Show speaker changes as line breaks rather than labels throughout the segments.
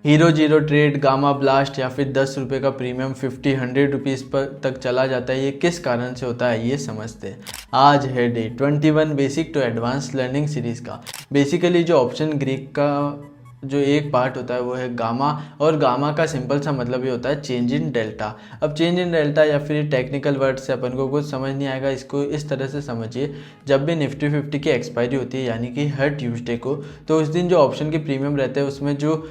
Hero zero trade, gamma blast या फिर 10 रुपये का प्रीमियम 50-100 रुपीज़ पर तक चला जाता है। ये किस कारण से होता है, ये समझते हैं। आज है day 21 basic to advance learning series का। बेसिकली जो ऑप्शन ग्रीक का जो एक पार्ट होता है वो है गामा, और गामा का सिंपल सा मतलब ये होता है चेंज इन डेल्टा। अब चेंज इन डेल्टा या फिर टेक्निकल वर्ड से अपन को कुछ समझ नहीं आएगा, इसको इस तरह से समझिए। जब भी निफ्टी 50 की एक्सपायरी होती है यानी कि हर ट्यूसडे को, तो उस दिन जो ऑप्शन के प्रीमियम रहते हैं उसमें जो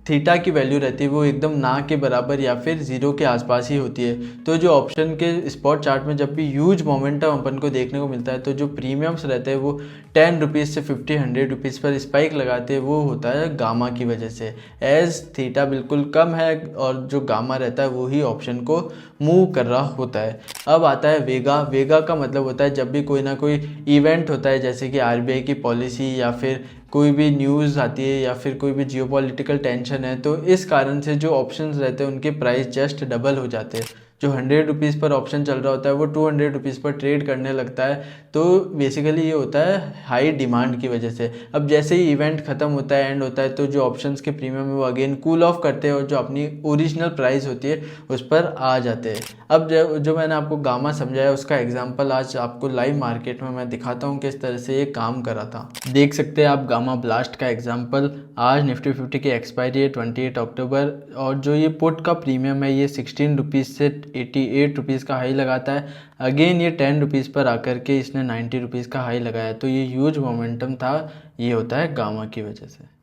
थीटा की वैल्यू रहती है वो एकदम ना के बराबर या फिर जीरो के आसपास ही होती है। तो जो ऑप्शन के स्पॉट चार्ट में जब भी ह्यूज मोमेंटम अपन को देखने को मिलता है, तो जो प्रीमियम्स रहते हैं वो 10 रुपीज़ से 50-100 रुपीज़ पर स्पाइक लगाते हैं, वो होता है गामा की वजह से। एज थीटा बिल्कुल कम है और जो गामा रहता है वो ही ऑप्शन को मूव कर रहा होता है। अब आता है वेगा। वेगा का मतलब होता है जब भी कोई ना कोई इवेंट होता है, जैसे कि आरबीआई की पॉलिसी या फिर कोई भी न्यूज़ आती है या फिर कोई भी जियोपॉलिटिकल टेंशन है, तो इस कारण से जो ऑप्शंस रहते हैं उनके प्राइस जस्ट डबल हो जाते हैं। जो 100 रुपीज़ पर ऑप्शन चल रहा होता है वो 200 रुपीज़ पर ट्रेड करने लगता है। तो बेसिकली ये होता है हाई डिमांड की वजह से। अब जैसे ही इवेंट खत्म होता है, एंड होता है, तो जो ऑप्शंस के प्रीमियम है वो अगेन कूल ऑफ करते हैं और जो अपनी ओरिजिनल प्राइस होती है उस पर आ जाते हैं। अब जो मैंने आपको गामा समझाया उसका एग्जांपल आज आपको लाइव मार्केट में मैं दिखाता हूँ किस तरह से ये काम करा था। देख सकते हैं आप गामा ब्लास्ट का एग्जांपल। आज निफ्टी 50 की एक्सपायरी है 28 अक्टूबर, और जो ये पुट का प्रीमियम है ये 16 रुपीज़ से 88 रुपीज़ का हाई लगाता है। अगेन ये 10 रुपीज़ पर आकर के इसने 90 रुपीज़ का हाई लगाया। तो ये ह्यूज मोमेंटम था, ये होता है गामा की वजह से।